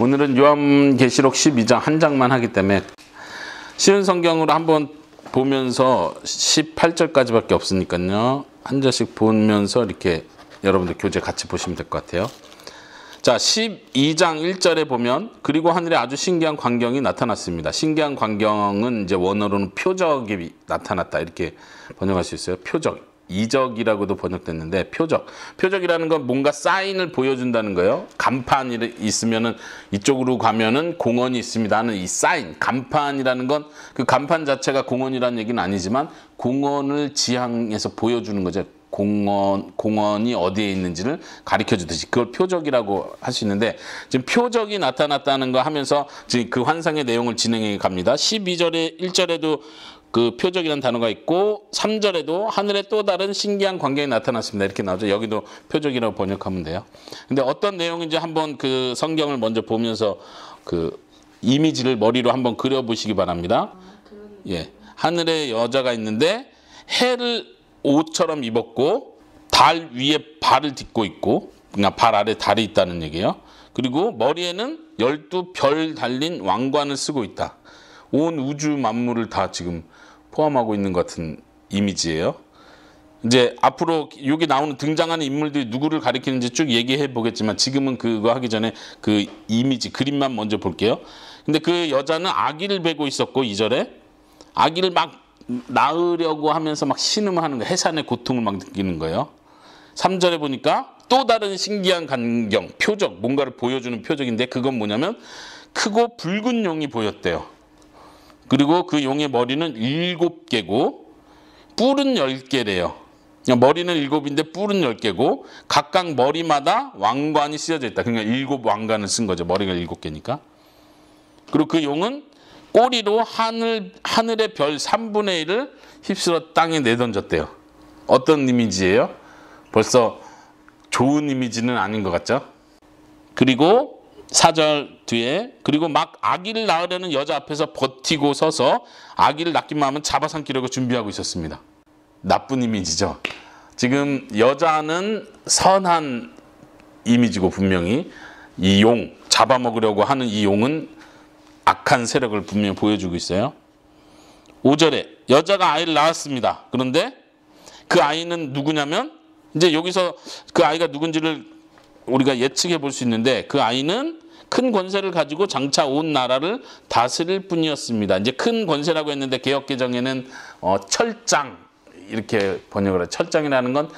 오늘은 요한계시록 12장 한 장만 하기 때문에 쉬운 성경으로 한번 보면서 18절까지밖에 없으니까요. 한 절씩 보면서 이렇게 여러분들 교재 같이 보시면 될 것 같아요. 자, 12장 1절에 보면 그리고 하늘에 아주 신기한 광경이 나타났습니다. 신기한 광경은 이제 원어로는 표적이 나타났다 이렇게 번역할 수 있어요. 표적. 이적이라고도 번역됐는데 표적이라는 건 뭔가 사인을 보여준다는 거예요. 간판이 있으면은 이쪽으로 가면은 공원이 있습니다 하는 이 사인, 간판이라는 건 그 간판 자체가 공원이라는 얘기는 아니지만 공원을 지향해서 보여주는 거죠. 공원이 어디에 있는지를 가르쳐 주듯이 그걸 표적이라고 할 수 있는데 지금 표적이 나타났다는 거 하면서 지금 그 환상의 내용을 진행해 갑니다. 12절에 1절에도 그 표적이라는 단어가 있고 3절에도 하늘에 또 다른 신기한 광경이 나타났습니다. 이렇게 나오죠. 여기도 표적이라고 번역하면 돼요. 근데 어떤 내용인지 한번 그 성경을 먼저 보면서 그 이미지를 머리로 한번 그려보시기 바랍니다. 예, 하늘에 여자가 있는데 해를 옷처럼 입었고 달 위에 발을 딛고 있고 그냥 발 아래 달이 있다는 얘기예요. 그리고 머리에는 12별 달린 왕관을 쓰고 있다. 온 우주 만물을 다 지금 포함하고 있는 것 같은 이미지예요. 이제 앞으로 여기 나오는 등장하는 인물들이 누구를 가리키는지 쭉 얘기해 보겠지만 지금은 그거 하기 전에 그 이미지 그림만 먼저 볼게요. 근데 그 여자는 아기를 베고 있었고 2절에 아기를 막 낳으려고 하면서 막 신음하는 거예요. 해산의 고통을 막 느끼는 거예요. 3절에 보니까 또 다른 신기한 광경, 표적, 뭔가를 보여주는 표적인데 그건 뭐냐면 크고 붉은 용이 보였대요. 그리고 그 용의 머리는 7개고 뿔은 10개래요. 머리는 7인데 뿔은 10개고 각각 머리마다 왕관이 쓰여져 있다. 그러니까 7 왕관을 쓴 거죠. 머리가 7개니까. 그리고 그 용은 꼬리로 하늘의 별 3분의 1을 휩쓸어 땅에 내던졌대요. 어떤 이미지예요? 벌써 좋은 이미지는 아닌 것 같죠? 그리고 4절 뒤에 그리고 막 아기를 낳으려는 여자 앞에서 버티고 서서 아기를 낳기만 하면 잡아삼키려고 준비하고 있었습니다. 나쁜 이미지죠. 지금 여자는 선한 이미지고 분명히 이 용, 잡아먹으려고 하는 이 용은 악한 세력을 분명히 보여주고 있어요. 5절에 여자가 아이를 낳았습니다. 그런데 그 아이는 누구냐면 이제 여기서 그 아이가 누군지를 우리가 예측해 볼 수 있는데 그 아이는 큰 권세를 가지고 장차 온 나라를 다스릴 뿐이었습니다. 이제 큰 권세라고 했는데 개역개정에는 철장 이렇게 번역을 해요. 철장이라는 건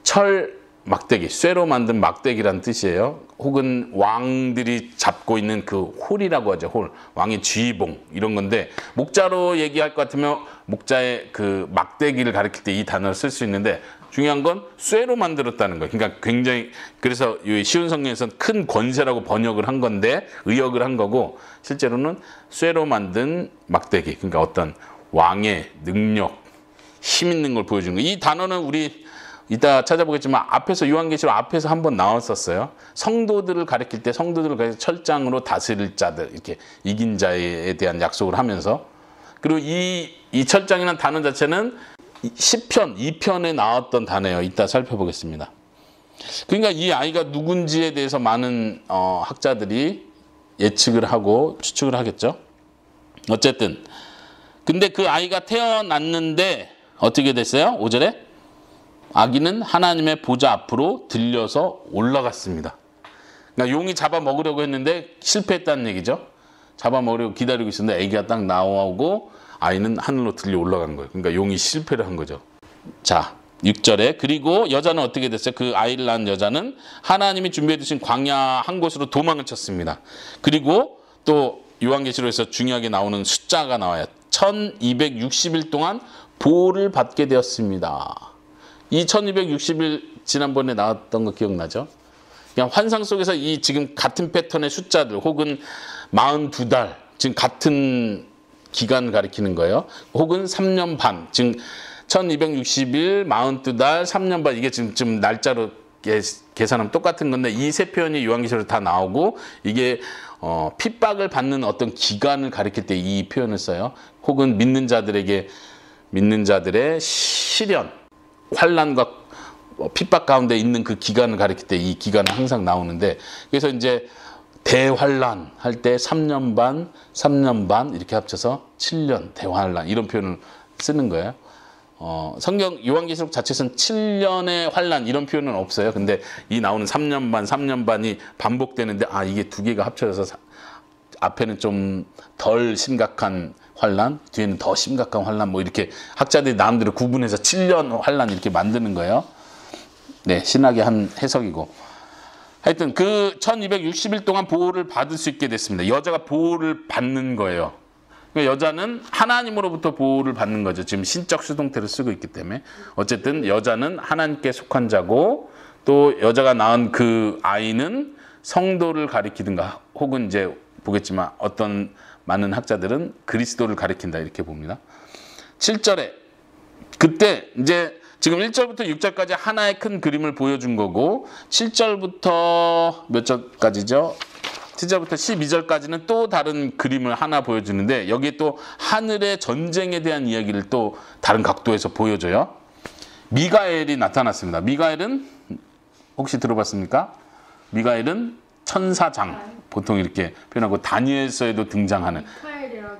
철 막대기, 쇠로 만든 막대기란 뜻이에요. 혹은 왕들이 잡고 있는 그 홀이라고 하죠. 홀, 왕의 쥐봉 이런 건데 목자로 얘기할 것 같으면 목자의 그 막대기를 가리킬 때 이 단어를 쓸 수 있는데 중요한 건 쇠로 만들었다는 거예요. 그러니까 굉장히 그래서 이 쉬운 성경에서는 큰 권세라고 번역을 한 건데 의역을 한 거고 실제로는 쇠로 만든 막대기 그러니까 어떤 왕의 능력, 힘 있는 걸 보여주는 거예요. 이 단어는 우리 이따 찾아보겠지만 앞에서 요한계시록 앞에서 한번 나왔었어요. 성도들을 가리킬 때 성도들을 가리켜 철장으로 다스릴 자들 이렇게 이긴 자에 대한 약속을 하면서 그리고 이 철장이라는 단어 자체는 시편 2편에 나왔던 단어예요. 이따 살펴보겠습니다. 그러니까 이 아이가 누군지에 대해서 많은 학자들이 예측을 하고 추측을 하겠죠. 어쨌든 근데 그 아이가 태어났는데 어떻게 됐어요? 5절에 아기는 하나님의 보좌 앞으로 들려서 올라갔습니다. 그러니까 용이 잡아먹으려고 했는데 실패했다는 얘기죠. 잡아먹으려고 기다리고 있었는데 아기가 딱 나오고 아이는 하늘로 들려 올라간 거예요. 그러니까 용이 실패를 한 거죠. 자, 6절에 그리고 여자는 어떻게 됐어요? 그 아이를 낳은 여자는 하나님이 준비해 두신 광야 한 곳으로 도망을 쳤습니다. 그리고 또 요한계시록에서 중요하게 나오는 숫자가 나와요. 1260일 동안 보호를 받게 되었습니다. 이 1260일 지난번에 나왔던 거 기억나죠? 그냥 환상 속에서 이 지금 같은 패턴의 숫자들 혹은 42달 지금 같은 기간을 가리키는 거예요. 혹은 3년 반 지금 1260일 42달 3년 반 이게 지금 날짜로 계산하면 똑같은 건데 이 세 표현이 요한계시록에 다 나오고 이게 핍박을 받는 어떤 기간을 가리킬 때 이 표현을 써요. 혹은 믿는 자들의 시련 환난과 핍박 가운데 있는 그 기간을 가리킬 때 이 기간은 항상 나오는데 그래서 이제 대환란 할 때 3년 반, 3년 반 이렇게 합쳐서 7년 대환란 이런 표현을 쓰는 거예요. 성경 요한계시록 자체에서는 7년의 환란 이런 표현은 없어요. 근데 이 나오는 3년 반, 3년 반이 반복되는데 이게 두 개가 합쳐져서 앞에는 좀 덜 심각한 환란, 뒤에는 더 심각한 환란 뭐 이렇게 학자들이 나름대로 구분해서 7년 환란 이렇게 만드는 거예요. 네, 신학의 한 해석이고. 하여튼 그 1260일 동안 보호를 받을 수 있게 됐습니다. 여자가 보호를 받는 거예요. 그러니까 여자는 하나님으로부터 보호를 받는 거죠. 지금 신적 수동태를 쓰고 있기 때문에. 어쨌든 여자는 하나님께 속한 자고 또 여자가 낳은 그 아이는 성도를 가리키든가 혹은 이제 보겠지만 어떤 많은 학자들은 그리스도를 가리킨다 이렇게 봅니다. 7절에 그때 이제 지금 1절부터 6절까지 하나의 큰 그림을 보여준 거고 7절부터 몇 절까지죠? 7절부터 12절까지는 또 다른 그림을 하나 보여주는데 여기에 또 하늘의 전쟁에 대한 이야기를 또 다른 각도에서 보여줘요. 미가엘이 나타났습니다. 미가엘은 혹시 들어봤습니까? 미가엘은 천사장 보통 이렇게 표현하고 다니엘서에도 등장하는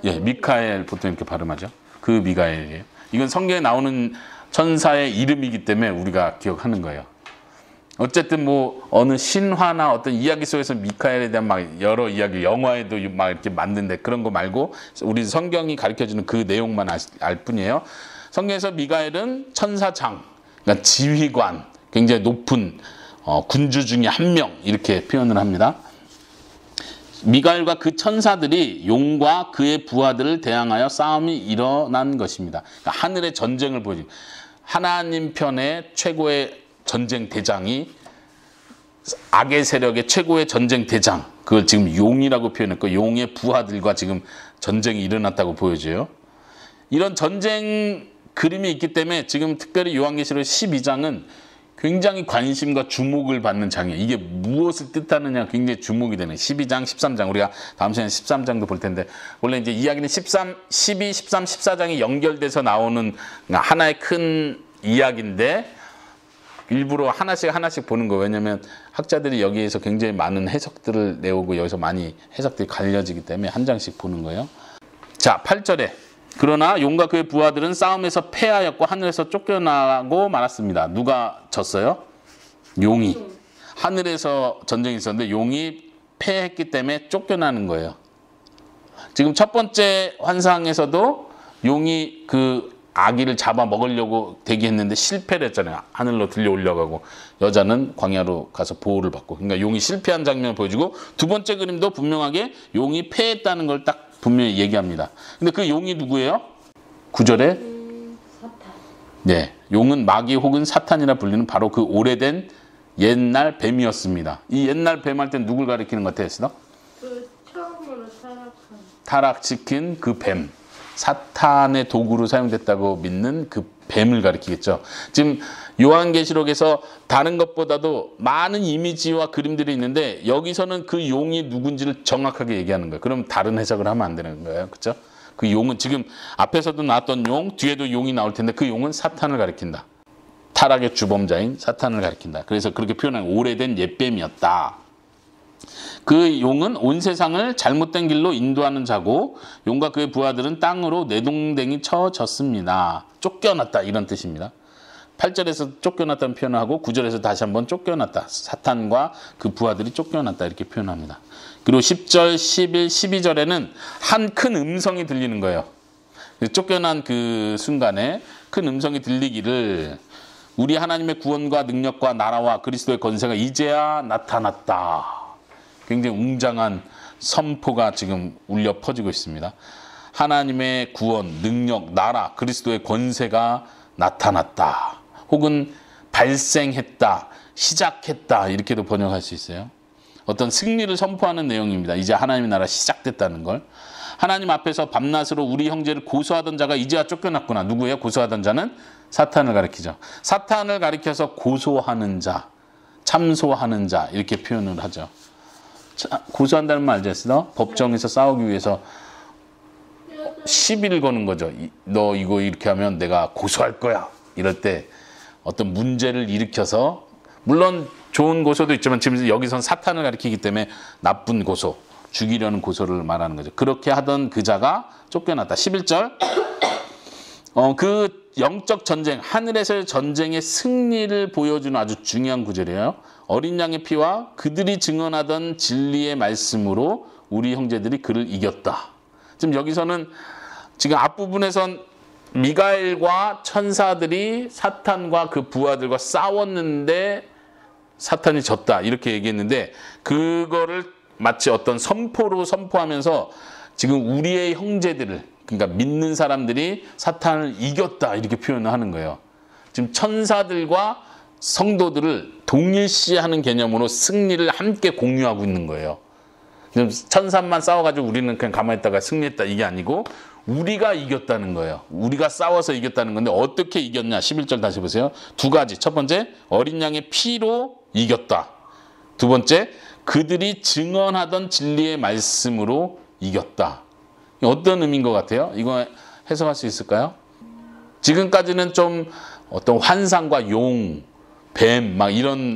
미카엘 보통 이렇게 발음하죠. 그 미가엘이에요. 이건 성경에 나오는 천사의 이름이기 때문에 우리가 기억하는 거예요. 어쨌든 뭐 어느 신화나 어떤 이야기 속에서 미카엘에 대한 막 여러 이야기, 영화에도 막 이렇게 만든데 그런 거 말고 우리 성경이 가르쳐주는 그 내용만 알 뿐이에요. 성경에서 미카엘은 천사장, 그러니까 지휘관, 굉장히 높은 군주 중에 한 명 이렇게 표현을 합니다. 미가엘과 그 천사들이 용과 그의 부하들을 대항하여 싸움이 일어난 것입니다. 그러니까 하늘의 전쟁을 보여줍니다. 하나님 편의 최고의 전쟁 대장이 악의 세력의 최고의 전쟁 대장, 그걸 지금 용이라고 표현했고 용의 부하들과 지금 전쟁이 일어났다고 보여줘요. 이런 전쟁 그림이 있기 때문에 지금 특별히 요한계시록 12장은 굉장히 관심과 주목을 받는 장이에요. 이게 무엇을 뜻하느냐 굉장히 주목이 되는 12장, 13장. 우리가 다음 시간에 13장도 볼 텐데 원래 이제 이야기는 12, 13, 14장이 연결돼서 나오는 하나의 큰 이야기인데 일부러 하나씩 보는 거예요. 왜냐하면 학자들이 여기에서 굉장히 많은 해석들을 내오고 여기서 많이 해석들이 갈려지기 때문에 한 장씩 보는 거예요. 자, 8절에 그러나 용과 그의 부하들은 싸움에서 패하였고 하늘에서 쫓겨나고 말았습니다. 누가 졌어요? 용이. 하늘에서 전쟁이 있었는데 용이 패했기 때문에 쫓겨나는 거예요. 지금 첫 번째 환상에서도 용이 그 아기를 잡아 먹으려고 대기했는데 실패를 했잖아요. 하늘로 들려 올려가고 여자는 광야로 가서 보호를 받고. 그러니까 용이 실패한 장면을 보여주고 두 번째 그림도 분명하게 용이 패했다는 걸 딱 분명히 얘기합니다. 근데 그 용이 누구예요? 9절에 사탄. 네, 용은 마귀 혹은 사탄이라 불리는 바로 그 오래된 옛날 뱀이었습니다. 이 옛날 뱀 할 때 누굴 가리키는 것 같았어? 그 처음으로 타락시킨 그 뱀. 사탄의 도구로 사용됐다고 믿는 그 뱀을 가리키겠죠. 지금 요한계시록에서 다른 것보다도 많은 이미지와 그림들이 있는데 여기서는 그 용이 누군지를 정확하게 얘기하는 거예요. 그럼 다른 해석을 하면 안 되는 거예요. 그렇죠? 그 용은 지금 앞에서도 나왔던 용, 뒤에도 용이 나올 텐데 그 용은 사탄을 가리킨다. 타락의 주범자인 사탄을 가리킨다. 그래서 그렇게 표현한 오래된 옛뱀이었다. 그 용은 온 세상을 잘못된 길로 인도하는 자고 용과 그의 부하들은 땅으로 내동댕이 쳐졌습니다. 쫓겨났다 이런 뜻입니다. 8절에서 쫓겨났다는 표현을 하고 9절에서 다시 한번 쫓겨났다. 사탄과 그 부하들이 쫓겨났다 이렇게 표현합니다. 그리고 10절, 11, 12절에는 한 큰 음성이 들리는 거예요. 쫓겨난 그 순간에 큰 음성이 들리기를 우리 하나님의 구원과 능력과 나라와 그리스도의 권세가 이제야 나타났다. 굉장히 웅장한 선포가 지금 울려 퍼지고 있습니다. 하나님의 구원, 능력, 나라, 그리스도의 권세가 나타났다. 혹은 발생했다, 시작했다 이렇게도 번역할 수 있어요. 어떤 승리를 선포하는 내용입니다. 이제 하나님의 나라 시작됐다는 걸. 하나님 앞에서 밤낮으로 우리 형제를 고소하던 자가 이제야 쫓겨났구나. 누구예요? 고소하던 자는 사탄을 가리키죠. 사탄을 가리켜서 고소하는 자, 참소하는 자 이렇게 표현을 하죠. 고소한다는 말 알죠? 법정에서 싸우기 위해서 시비를 거는 거죠. 너 이거 이렇게 하면 내가 고소할 거야. 이럴 때 어떤 문제를 일으켜서 물론 좋은 고소도 있지만 지금 여기선 사탄을 가리키기 때문에 나쁜 고소, 죽이려는 고소를 말하는 거죠. 그렇게 하던 그 자가 쫓겨났다. 11절. 그 영적 전쟁, 하늘에서의 전쟁의 승리를 보여주는 아주 중요한 구절이에요. 어린 양의 피와 그들이 증언하던 진리의 말씀으로 우리 형제들이 그를 이겼다. 지금 여기서는 지금 앞부분에선 미가엘과 천사들이 사탄과 그 부하들과 싸웠는데 사탄이 졌다 이렇게 얘기했는데, 그거를 마치 어떤 선포로 선포하면서 지금 우리의 형제들을, 그러니까 믿는 사람들이 사탄을 이겼다 이렇게 표현을 하는 거예요. 지금 천사들과 성도들을 동일시하는 개념으로 승리를 함께 공유하고 있는 거예요. 천사만 싸워가지고 우리는 그냥 가만히 있다가 승리했다 이게 아니고 우리가 이겼다는 거예요. 우리가 싸워서 이겼다는 건데 어떻게 이겼냐? 11절 다시 보세요. 두 가지. 첫 번째, 어린 양의 피로 이겼다. 두 번째, 그들이 증언하던 진리의 말씀으로 이겼다. 어떤 의미인 것 같아요? 이거 해석할 수 있을까요? 지금까지는 좀 어떤 환상과 용, 뱀, 막 이런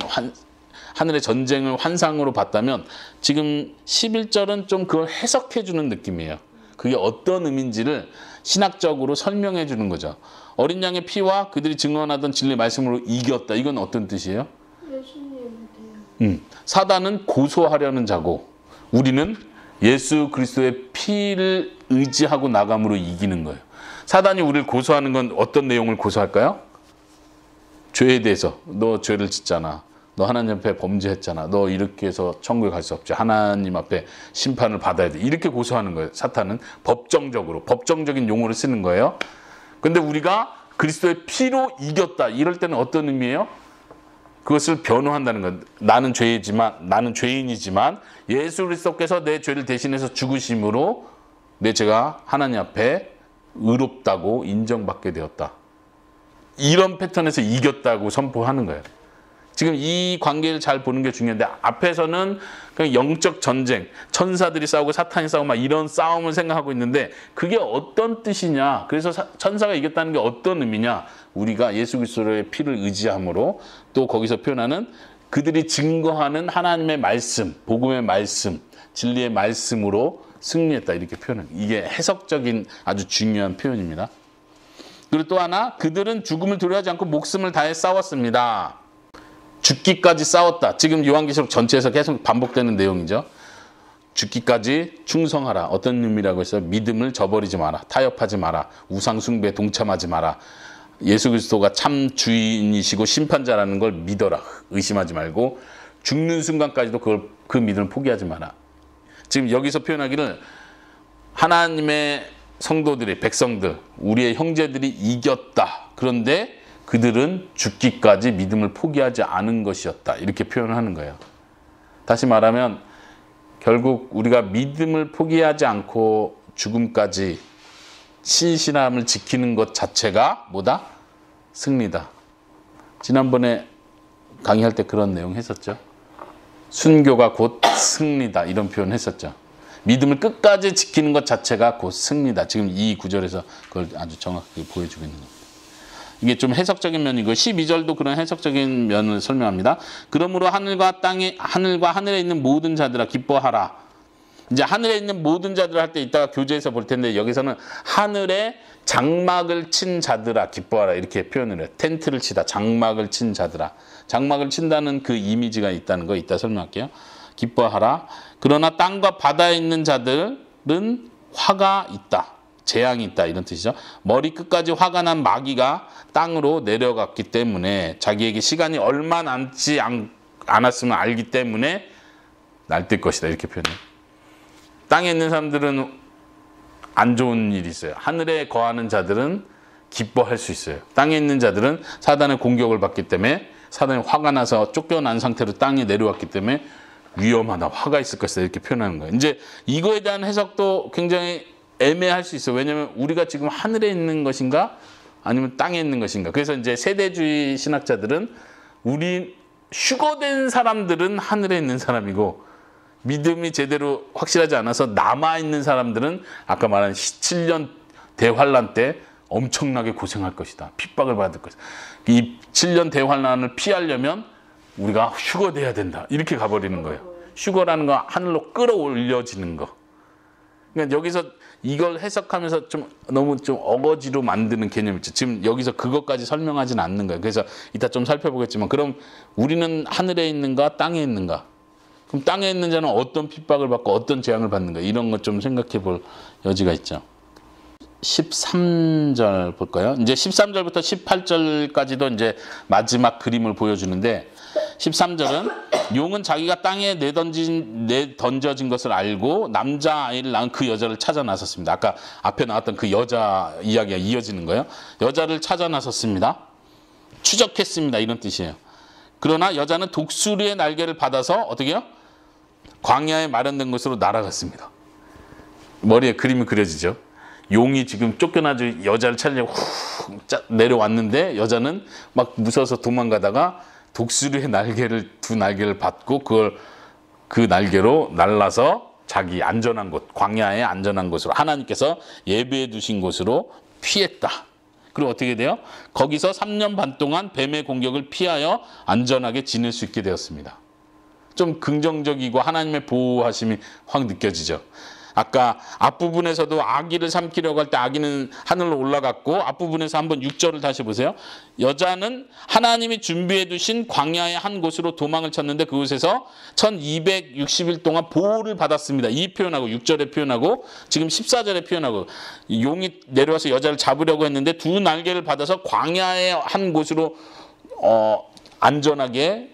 하늘의 전쟁을 환상으로 봤다면 지금 11절은 좀 그걸 해석해 주는 느낌이에요. 그게 어떤 의미인지를 신학적으로 설명해 주는 거죠. 어린 양의 피와 그들이 증언하던 진리의 말씀으로 이겼다. 이건 어떤 뜻이에요? 예수님을 사단은 고소하려는 자고 우리는 예수 그리스도의 피를 의지하고 나감으로 이기는 거예요. 사단이 우리를 고소하는 건 어떤 내용을 고소할까요? 죄에 대해서. 너 죄를 짓잖아. 너 하나님 앞에 범죄했잖아. 너 이렇게 해서 천국에 갈 수 없지. 하나님 앞에 심판을 받아야 돼. 이렇게 고소하는 거예요. 사탄은 법정적인 용어를 쓰는 거예요. 근데 우리가 그리스도의 피로 이겼다. 이럴 때는 어떤 의미예요? 그것을 변호한다는 것. 나는 죄인이지만 예수 그리스도께서 내 죄를 대신해서 죽으심으로 내 죄가 하나님 앞에 의롭다고 인정받게 되었다. 이런 패턴에서 이겼다고 선포하는 거예요. 지금 이 관계를 잘 보는 게 중요한데, 앞에서는 그냥 영적 전쟁, 천사들이 싸우고 사탄이 싸우고 막 이런 싸움을 생각하고 있는데 그게 어떤 뜻이냐? 그래서 천사가 이겼다는 게 어떤 의미냐? 우리가 예수 그리스도의 피를 의지함으로, 또 거기서 표현하는 그들이 증거하는 하나님의 말씀, 복음의 말씀, 진리의 말씀으로 승리했다 이렇게 표현해요. 이게 해석적인 아주 중요한 표현입니다. 그리고 또 하나, 그들은 죽음을 두려워하지 않고 목숨을 다해 싸웠습니다. 죽기까지 싸웠다. 지금 요한계시록 전체에서 계속 반복되는 내용이죠. 죽기까지 충성하라. 어떤 의미라고 했어요? 믿음을 저버리지 마라. 타협하지 마라. 우상 숭배에 동참하지 마라. 예수 그리스도가 참 주인이시고 심판자라는 걸 믿어라. 의심하지 말고 죽는 순간까지도 그 믿음을 포기하지 마라. 지금 여기서 표현하기를 하나님의 성도들이, 백성들, 우리의 형제들이 이겼다. 그런데 그들은 죽기까지 믿음을 포기하지 않은 것이었다. 이렇게 표현을 하는 거예요. 다시 말하면 결국 우리가 믿음을 포기하지 않고 죽음까지 신실함을 지키는 것 자체가 뭐다? 승리다. 지난번에 강의할 때 그런 내용 했었죠. 순교가 곧 승리다. 이런 표현 했었죠. 믿음을 끝까지 지키는 것 자체가 곧 승리다. 지금 이 구절에서 그걸 아주 정확하게 보여주고 있는 겁니다. 이게 좀 해석적인 면이고 12절도 그런 해석적인 면을 설명합니다. 그러므로 하늘과 하늘에 있는 모든 자들아 기뻐하라. 이제 하늘에 있는 모든 자들 할 때 이따가 교재에서 볼 텐데 여기서는 하늘에 장막을 친 자들아 기뻐하라 이렇게 표현을 해요. 텐트를 치다, 장막을 친 자들아. 장막을 친다는 그 이미지가 있다는 거 이따 설명할게요. 기뻐하라. 그러나 땅과 바다에 있는 자들은 화가 있다. 재앙이 있다 이런 뜻이죠. 머리 끝까지 화가 난 마귀가 땅으로 내려갔기 때문에 자기에게 시간이 얼마 남지 않았으면 알기 때문에 날뛸 것이다 이렇게 표현해요. 땅에 있는 사람들은 안 좋은 일이 있어요. 하늘에 거하는 자들은 기뻐할 수 있어요. 땅에 있는 자들은 사단의 공격을 받기 때문에 사단이 화가 나서 쫓겨난 상태로 땅에 내려왔기 때문에 위험하다, 화가 있을 것이다 이렇게 표현하는 거예요. 이제 이거에 대한 해석도 굉장히 애매할 수 있어요. 왜냐하면 우리가 지금 하늘에 있는 것인가 아니면 땅에 있는 것인가. 그래서 이제 세대주의 신학자들은 우리 휴거된 사람들은 하늘에 있는 사람이고 믿음이 제대로 확실하지 않아서 남아있는 사람들은 아까 말한 7년 대환란 때 엄청나게 고생할 것이다. 핍박을 받을 것이다. 이 7년 대환란을 피하려면 우리가 휴거 돼야 된다. 이렇게 가버리는 거예요. 휴거라는 거 하늘로 끌어올려지는 거. 그러니까 여기서 이걸 해석하면서 좀 너무 좀 어거지로 만드는 개념이 있죠. 지금 여기서 그것까지 설명하지는 않는 거예요. 그래서 이따 좀 살펴보겠지만 그럼 우리는 하늘에 있는가 땅에 있는가? 그럼 땅에 있는 자는 어떤 핍박을 받고 어떤 재앙을 받는가? 이런 것 좀 생각해 볼 여지가 있죠. 13절 볼까요? 이제 13절부터 18절까지도 이제 마지막 그림을 보여주는데 13절은 용은 자기가 땅에 내던져진 것을 알고 남자아이를 낳은 그 여자를 찾아 나섰습니다. 아까 앞에 나왔던 그 여자 이야기가 이어지는 거예요. 여자를 찾아 나섰습니다. 추적했습니다. 이런 뜻이에요. 그러나 여자는 독수리의 날개를 받아서 어떻게 해요? 광야에 마련된 곳으로 날아갔습니다. 머리에 그림이 그려지죠. 용이 지금 쫓겨나서 여자를 찾으려고 훅 내려왔는데 여자는 막 무서워서 도망가다가 독수리의 두 날개를 받고 그 날개로 날라서 자기 안전한 곳, 광야의 안전한 곳으로 하나님께서 예배해 두신 곳으로 피했다. 그리고 어떻게 돼요? 거기서 3년 반 동안 뱀의 공격을 피하여 안전하게 지낼 수 있게 되었습니다. 좀 긍정적이고 하나님의 보호하심이 확 느껴지죠. 아까 앞부분에서도 아기를 삼키려고 할 때 아기는 하늘로 올라갔고 앞부분에서 한번 6절을 다시 보세요. 여자는 하나님이 준비해 두신 광야의 한 곳으로 도망을 쳤는데 그곳에서 1260일 동안 보호를 받았습니다. 이 표현하고 6절에 표현하고 지금 14절에 표현하고 용이 내려와서 여자를 잡으려고 했는데 두 날개를 받아서 광야의 한 곳으로 안전하게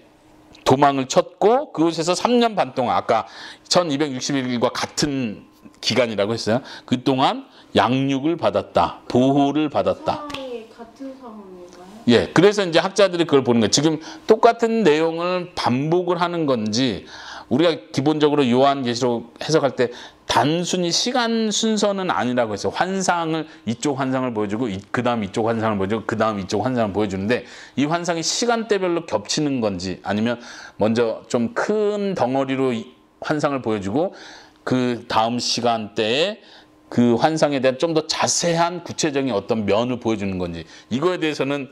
도망을 쳤고 그곳에서 3년 반 동안 아까 1260일과 같은 기간이라고 했어요. 그동안 양육을 받았다. 보호를 받았다. 상황이 같은 상황인가요? 예, 그래서 이제 학자들이 그걸 보는 거예요. 지금 똑같은 내용을 반복을 하는 건지 우리가 기본적으로 요한계시록 해석할 때 단순히 시간 순서는 아니라고 했어요. 이쪽 환상을 보여주고 그 다음 이쪽 환상을 보여주고 그 다음 이쪽 환상을 보여주는데 이 환상이 시간대별로 겹치는 건지 아니면 먼저 좀 큰 덩어리로 환상을 보여주고 그 다음 시간대에 그 환상에 대한 좀 더 자세한 구체적인 어떤 면을 보여주는 건지 이거에 대해서는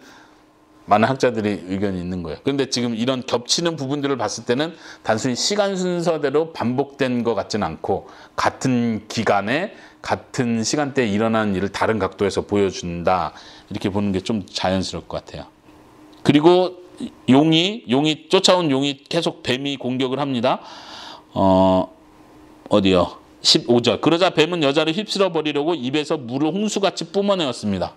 많은 학자들이 의견이 있는 거예요. 그런데 지금 이런 겹치는 부분들을 봤을 때는 단순히 시간 순서대로 반복된 것 같지는 않고 같은 기간에 같은 시간대에 일어나는 일을 다른 각도에서 보여준다. 이렇게 보는 게 좀 자연스러울 것 같아요. 그리고 쫓아온 용이 계속 뱀이 공격을 합니다. 어디요? 15절. 그러자 뱀은 여자를 휩쓸어 버리려고 입에서 물을 홍수같이 뿜어내었습니다.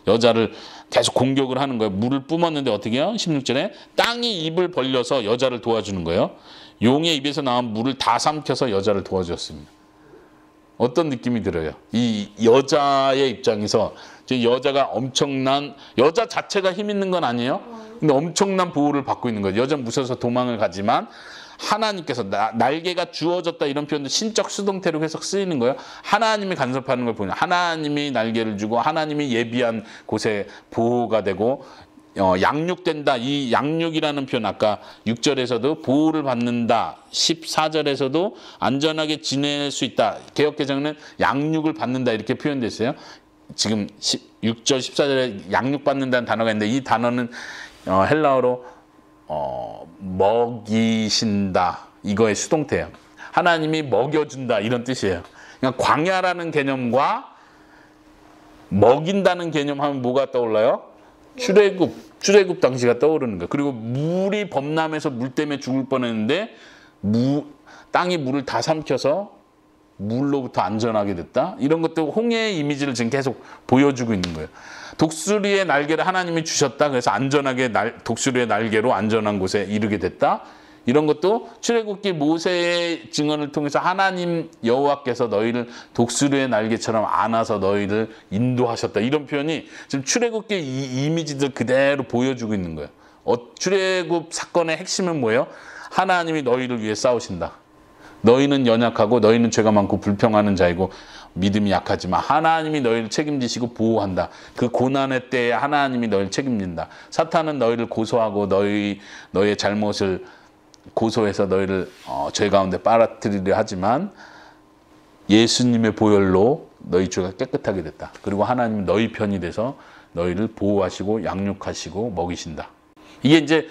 여자를 계속 공격을 하는 거예요. 물을 뿜었는데 어떻게 해요? 16절에 땅이 입을 벌려서 여자를 도와주는 거예요. 용의 입에서 나온 물을 다 삼켜서 여자를 도와주었습니다. 어떤 느낌이 들어요? 이 여자의 입장에서 여자가 여자 자체가 힘 있는 건 아니에요. 근데 엄청난 보호를 받고 있는 거예요. 여자는 무서워서 도망을 가지만 하나님께서 날개가 주어졌다 이런 표현도 신적 수동태로 계속 쓰이는 거예요. 하나님이 간섭하는 걸 보냐. 하나님이 날개를 주고 하나님이 예비한 곳에 보호가 되고 양육된다. 이 양육이라는 표현 아까 6절에서도 보호를 받는다. 14절에서도 안전하게 지낼 수 있다. 개역개정은 양육을 받는다 이렇게 표현됐어요. 지금 6절 14절에 양육받는다는 단어가 있는데 이 단어는 헬라어로 먹이신다 이거의 수동태예요. 하나님이 먹여준다 이런 뜻이에요. 그러니까 광야라는 개념과 먹인다는 개념 하면 뭐가 떠올라요? 출애굽 당시가 떠오르는 거예요. 그리고 물이 범람해서 물 때문에 죽을 뻔했는데 땅이 물을 다 삼켜서 물로부터 안전하게 됐다. 이런 것도 홍해의 이미지를 지금 계속 보여주고 있는 거예요. 독수리의 날개를 하나님이 주셨다. 그래서 안전하게 독수리의 날개로 안전한 곳에 이르게 됐다. 이런 것도 출애굽기 모세의 증언을 통해서 하나님 여호와께서 너희를 독수리의 날개처럼 안아서 너희를 인도하셨다. 이런 표현이 지금 출애굽기 이 이미지들 그대로 보여주고 있는 거예요. 출애굽 사건의 핵심은 뭐예요? 하나님이 너희를 위해 싸우신다. 너희는 연약하고 너희는 죄가 많고 불평하는 자이고 믿음이 약하지만 하나님이 너희를 책임지시고 보호한다. 그 고난의 때에 하나님이 너희를 책임진다. 사탄은 너희를 고소하고 너희의 잘못을 고소해서 너희를 죄 가운데 빨아들이려 하지만 예수님의 보혈로 너희 죄가 깨끗하게 됐다. 그리고 하나님은 너희 편이 돼서 너희를 보호하시고 양육하시고 먹이신다. 이게 이제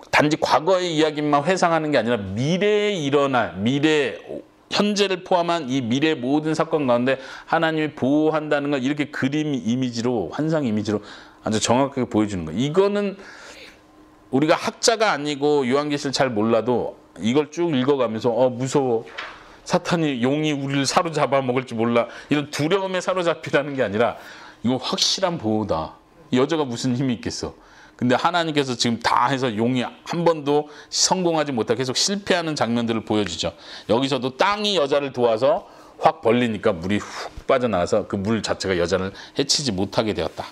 단지 과거의 이야기만 회상하는 게 아니라 미래에 일어날 현재를 포함한 이 미래 모든 사건 가운데 하나님이 보호한다는 걸 이렇게 그림 이미지로 환상 이미지로 아주 정확하게 보여주는 거예요. 이거는 우리가 학자가 아니고 요한계시를 잘 몰라도 이걸 쭉 읽어가면서 무서워. 사탄이 용이 우리를 사로잡아 먹을지 몰라. 이런 두려움에 사로잡히라는 게 아니라 이거 확실한 보호다. 이 여자가 무슨 힘이 있겠어. 근데 하나님께서 지금 다 해서 용이 한 번도 성공하지 못하고 계속 실패하는 장면들을 보여주죠. 여기서도 땅이 여자를 도와서 확 벌리니까 물이 훅 빠져나와서 그 물 자체가 여자를 해치지 못하게 되었다.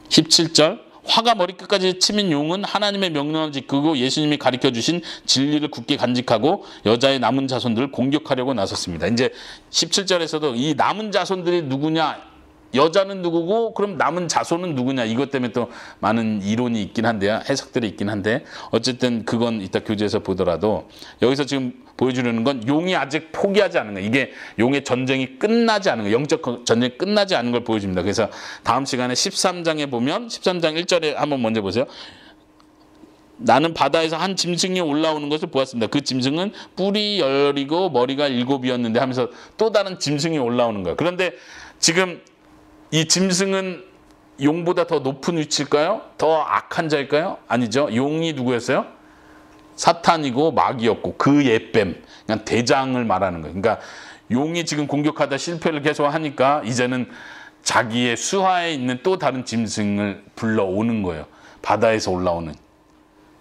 17절 화가 머리끝까지 치민 용은 하나님의 명령을 지키고 예수님이 가르쳐주신 진리를 굳게 간직하고 여자의 남은 자손들을 공격하려고 나섰습니다. 이제 17절에서도 이 남은 자손들이 누구냐, 여자는 누구고 그럼 남은 자손은 누구냐, 이것 때문에 또 많은 이론이 있긴 한데요. 해석들이 있긴 한데 어쨌든 그건 이따 교재에서 보더라도 여기서 지금 보여주려는 건 용이 아직 포기하지 않은 거예요. 이게 용의 전쟁이 끝나지 않은 거예요. 영적 전쟁이 끝나지 않은 걸 보여줍니다. 그래서 다음 시간에 13장에 보면 13장 1절에 한번 먼저 보세요. 나는 바다에서 한 짐승이 올라오는 것을 보았습니다. 그 짐승은 뿔이 10이고 머리가 7이었는데 하면서 또 다른 짐승이 올라오는 거예요. 그런데 지금 이 짐승은 용보다 더 높은 위치일까요? 더 악한 자일까요? 아니죠. 용이 누구였어요? 사탄이고 마귀였고 그 옛뱀, 그러니까 대장을 말하는 거예요. 그러니까 용이 지금 공격하다 실패를 계속 하니까 이제는 자기의 수하에 있는 또 다른 짐승을 불러오는 거예요. 바다에서 올라오는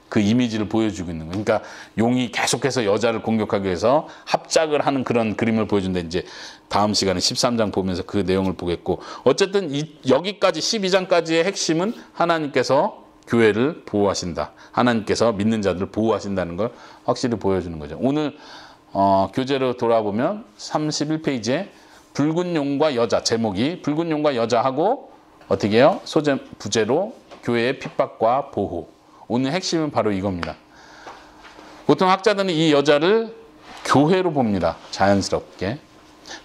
그 이미지를 보여주고 있는 거예요. 그러니까 용이 계속해서 여자를 공격하기 위해서 합작을 하는 그런 그림을 보여준다. 이제 다음 시간에 13장 보면서 그 내용을 보겠고, 어쨌든 여기까지 12장까지의 핵심은 하나님께서 교회를 보호하신다. 하나님께서 믿는 자들을 보호하신다는 걸 확실히 보여주는 거죠. 오늘 교재로 돌아보면 31페이지에 붉은 용과 여자, 제목이 붉은 용과 여자하고 어떻게 해요? 부제로 교회의 핍박과 보호. 오늘 핵심은 바로 이겁니다. 보통 학자들은 이 여자를 교회로 봅니다. 자연스럽게.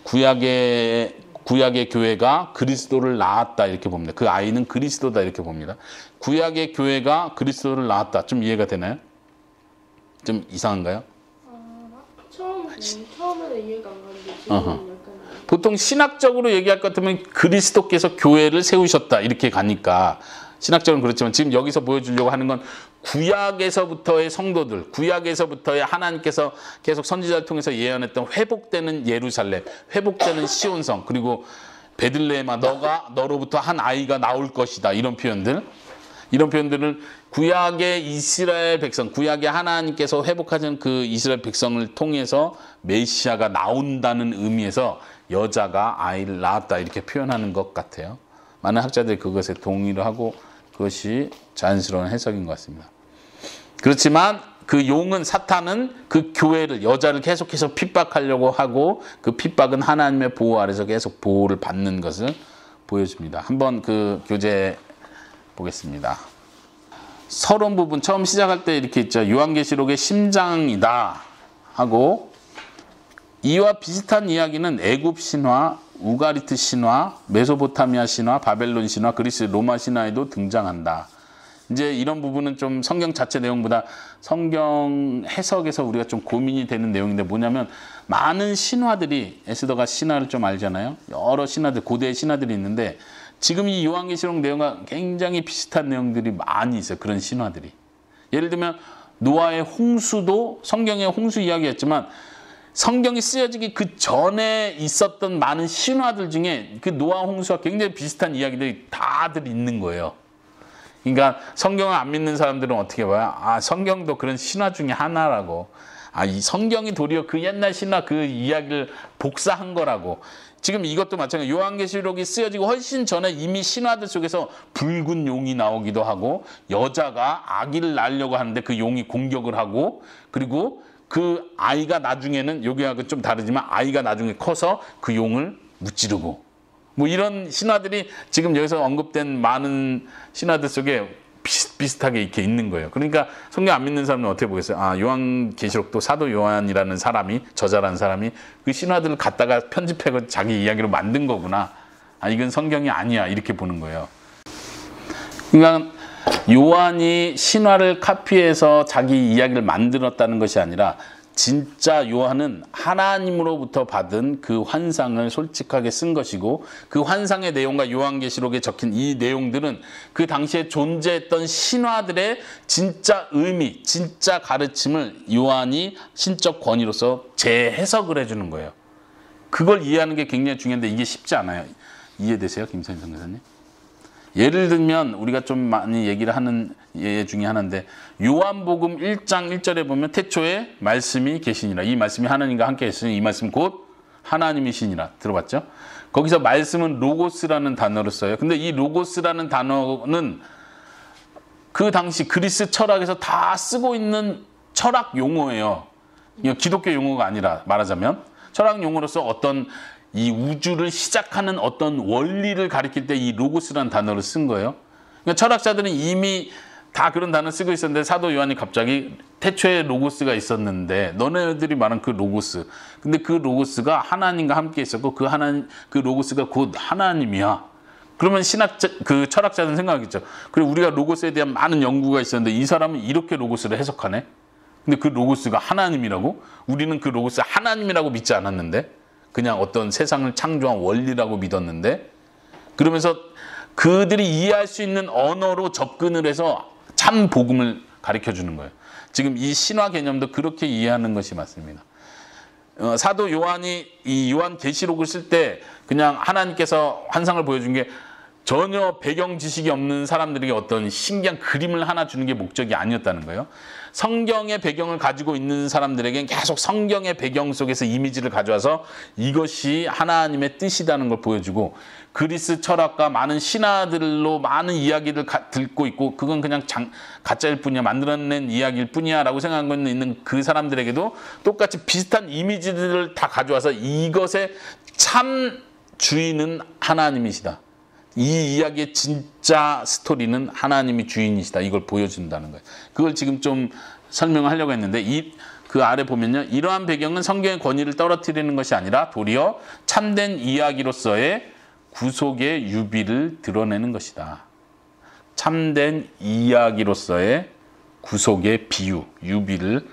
구약의 교회가 그리스도를 낳았다 이렇게 봅니다. 그 아이는 그리스도다 이렇게 봅니다. 구약의 교회가 그리스도를 낳았다. 좀 이해가 되나요? 좀 이상한가요? 처음에는 이해가 안 가는데 지금은 약간 보통 신학적으로 얘기할 것 같으면 그리스도께서 교회를 세우셨다 이렇게 가니까 신학적으로 그렇지만 지금 여기서 보여주려고 하는 건 구약에서부터의 성도들, 구약에서부터의 하나님께서 계속 선지자를 통해서 예언했던 회복되는 예루살렘, 회복되는 시온성, 그리고 베들레헴아 너로부터 한 아이가 나올 것이다, 이런 표현들을 구약의 이스라엘 백성, 구약의 하나님께서 회복하신 그 이스라엘 백성을 통해서 메시아가 나온다는 의미에서 여자가 아이를 낳았다 이렇게 표현하는 것 같아요. 많은 학자들이 그것에 동의를 하고 그것이 자연스러운 해석인 것 같습니다. 그렇지만 그 용은, 사탄은 그 교회를, 여자를 계속해서 핍박하려고 하고 그 핍박은 하나님의 보호 아래서 계속 보호를 받는 것을 보여줍니다. 한번 그 교재 보겠습니다. 서론 부분 처음 시작할 때 이렇게 있죠. 요한계시록의 심장이다 하고, 이와 비슷한 이야기는 애굽 신화, 우가리트 신화, 메소포타미아 신화, 바벨론 신화, 그리스 로마 신화에도 등장한다. 이제 이런 부분은 좀 성경 자체 내용보다 성경 해석에서 우리가 좀 고민이 되는 내용인데, 뭐냐면 많은 신화들이, 에스더가 신화를 좀 알잖아요. 여러 신화들, 고대의 신화들이 있는데 지금 이 요한계시록 내용과 굉장히 비슷한 내용들이 많이 있어요. 그런 신화들이. 예를 들면 노아의 홍수도 성경의 홍수 이야기였지만 성경이 쓰여지기 그 전에 있었던 많은 신화들 중에 그 노아 홍수와 굉장히 비슷한 이야기들이 다들 있는 거예요. 그러니까 성경을 안 믿는 사람들은 어떻게 봐요? 아, 성경도 그런 신화 중에 하나라고. 아, 이 성경이 도리어 그 옛날 신화 그 이야기를 복사한 거라고. 지금 이것도 마찬가지예요. 요한계시록이 쓰여지고 훨씬 전에 이미 신화들 속에서 붉은 용이 나오기도 하고, 여자가 아기를 낳으려고 하는데 그 용이 공격을 하고, 그리고 그 아이가 나중에는, 여기하고 좀 다르지만 아이가 나중에 커서 그 용을 무찌르고, 뭐 이런 신화들이 지금 여기서 언급된 많은 신화들 속에 비슷하게 이렇게 있는 거예요. 그러니까 성경 안 믿는 사람은 어떻게 보겠어요? 아, 요한계시록도 사도 요한이라는 사람이, 저자라는 사람이 그 신화들을 갖다가 편집해서 자기 이야기로 만든 거구나. 아, 이건 성경이 아니야, 이렇게 보는 거예요. 그러니까 요한이 신화를 카피해서 자기 이야기를 만들었다는 것이 아니라 진짜 요한은 하나님으로부터 받은 그 환상을 솔직하게 쓴 것이고 그 환상의 내용과 요한계시록에 적힌 이 내용들은 그 당시에 존재했던 신화들의 진짜 의미, 진짜 가르침을 요한이 신적 권위로서 재해석을 해주는 거예요. 그걸 이해하는 게 굉장히 중요한데 이게 쉽지 않아요. 이해되세요, 김선희 선교사님? 예를 들면 우리가 좀 많이 얘기를 하는 예 중에 하나인데 요한복음 1장 1절에 보면 태초에 말씀이 계시니라. 이 말씀이 하나님과 함께 계시니 이 말씀 곧 하나님이시니라. 들어봤죠? 거기서 말씀은 로고스라는 단어를 써요. 근데 이 로고스라는 단어는 그 당시 그리스 철학에서 다 쓰고 있는 철학 용어예요. 기독교 용어가 아니라 말하자면 철학 용어로서 어떤 이 우주를 시작하는 어떤 원리를 가리킬 때 이 로고스라는 단어를 쓴 거예요. 그러니까 철학자들은 이미 다 그런 단어를 쓰고 있었는데 사도 요한이 갑자기 태초에 로고스가 있었는데 너네들이 말한 그 로고스. 근데 그 로고스가 하나님과 함께 있었고 그 로고스가 곧 하나님이야. 그러면 그 철학자는 생각하겠죠. 그리고 우리가 로고스에 대한 많은 연구가 있었는데 이 사람은 이렇게 로고스를 해석하네. 근데 그 로고스가 하나님이라고? 우리는 그 로고스 하나님이라고 믿지 않았는데 그냥 어떤 세상을 창조한 원리라고 믿었는데 그러면서 그들이 이해할 수 있는 언어로 접근을 해서 참 복음을 가르쳐 주는 거예요. 지금 이 신화 개념도 그렇게 이해하는 것이 맞습니다. 사도 요한이 이 요한계시록을 쓸 때 그냥 하나님께서 환상을 보여준 게 전혀 배경 지식이 없는 사람들에게 어떤 신기한 그림을 하나 주는 게 목적이 아니었다는 거예요. 성경의 배경을 가지고 있는 사람들에게는 계속 성경의 배경 속에서 이미지를 가져와서 이것이 하나님의 뜻이라는 걸 보여주고 그리스 철학과 많은 신화들로 많은 이야기를 듣고 있고 그건 그냥 가짜일 뿐이야 만들어낸 이야기일 뿐이야 라고 생각하고 있는 그 사람들에게도 똑같이 비슷한 이미지들을 다 가져와서 이것의 참 주인은 하나님이시다. 이 이야기의 진짜 스토리는 하나님이 주인이시다. 이걸 보여준다는 거예요. 그걸 지금 좀 설명하려고 했는데 그 아래 보면요. 이러한 배경은 성경의 권위를 떨어뜨리는 것이 아니라 도리어 참된 이야기로서의 구속의 유비를 드러내는 것이다. 참된 이야기로서의 구속의 비유, 유비를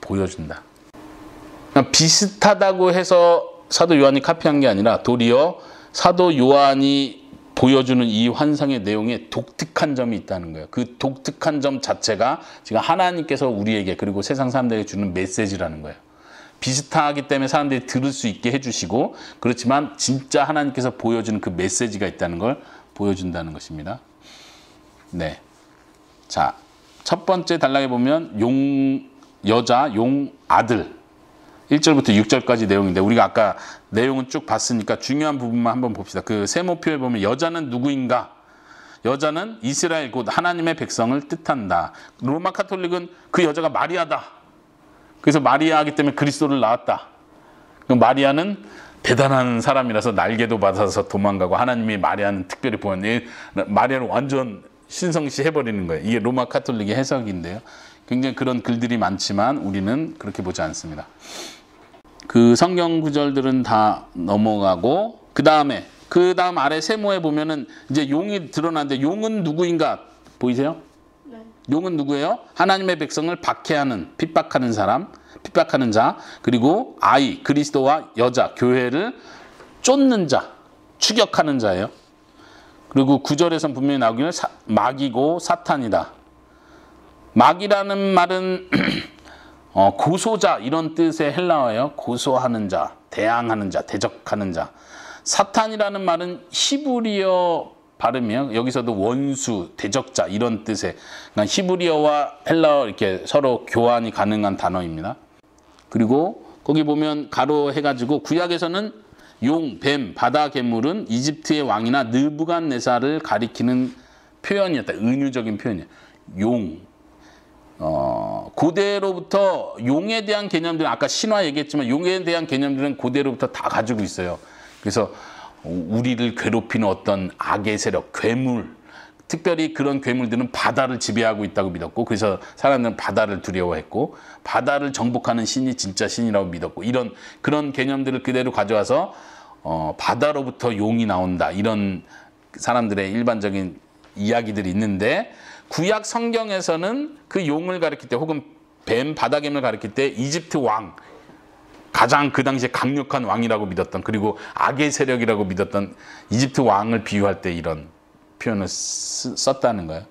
보여준다. 그러니까 비슷하다고 해서 사도 요한이 카피한 게 아니라 도리어 사도 요한이 보여주는 이 환상의 내용에 독특한 점이 있다는 거예요. 그 독특한 점 자체가 지금 하나님께서 우리에게 그리고 세상 사람들에게 주는 메시지라는 거예요. 비슷하기 때문에 사람들이 들을 수 있게 해주시고 그렇지만 진짜 하나님께서 보여주는 그 메시지가 있다는 걸 보여준다는 것입니다. 네. 자, 첫 번째 단락에 보면 여자, 아들 1절부터 6절까지 내용인데 우리가 아까 내용은 쭉 봤으니까 중요한 부분만 한번 봅시다. 그 세모표에 보면 여자는 누구인가? 여자는 이스라엘 곧 하나님의 백성을 뜻한다. 로마 카톨릭은 그 여자가 마리아다. 그래서 마리아이기 때문에 그리스도를 낳았다. 마리아는 대단한 사람이라서 날개도 받아서 도망가고 하나님이 마리아는 특별히 보았네. 마리아를 완전 신성시 해버리는 거예요. 이게 로마 카톨릭의 해석인데요. 굉장히 그런 글들이 많지만 우리는 그렇게 보지 않습니다. 그 성경 구절들은 다 넘어가고 그 다음 아래 세모에 보면은 이제 용이 드러나는데 용은 누구인가 보이세요? 네. 용은 누구예요? 하나님의 백성을 박해하는 핍박하는 사람, 핍박하는 자, 그리고 아이 그리스도와 여자 교회를 쫓는 자, 추격하는 자예요. 그리고 9절에선 분명히 나오기를 마귀고 사탄이다. 마귀라는 말은 고소자 이런 뜻의 헬라어예요. 고소하는 자, 대항하는 자, 대적하는 자. 사탄이라는 말은 히브리어 발음이에요. 여기서도 원수, 대적자 이런 뜻의 그러니까 히브리어와 헬라어 이렇게 서로 교환이 가능한 단어입니다. 그리고 거기 보면 가로 해가지고 구약에서는 용, 뱀, 바다 괴물은 이집트의 왕이나 느부갓네살을 가리키는 표현이었다. 은유적인 표현이에요. 용. 고대로부터 용에 대한 개념들은 아까 신화 얘기했지만 용에 대한 개념들은 고대로부터 다 가지고 있어요. 그래서 우리를 괴롭히는 어떤 악의 세력, 괴물, 특별히 그런 괴물들은 바다를 지배하고 있다고 믿었고 그래서 사람들은 바다를 두려워했고 바다를 정복하는 신이 진짜 신이라고 믿었고 그런 개념들을 그대로 가져와서 바다로부터 용이 나온다 이런 사람들의 일반적인 이야기들이 있는데 구약 성경에서는 그 용을 가리킬 때 혹은 뱀 바다뱀을 가리킬 때 이집트 왕, 가장 그 당시에 강력한 왕이라고 믿었던, 그리고 악의 세력이라고 믿었던 이집트 왕을 비유할 때 이런 표현을 썼다는 거예요.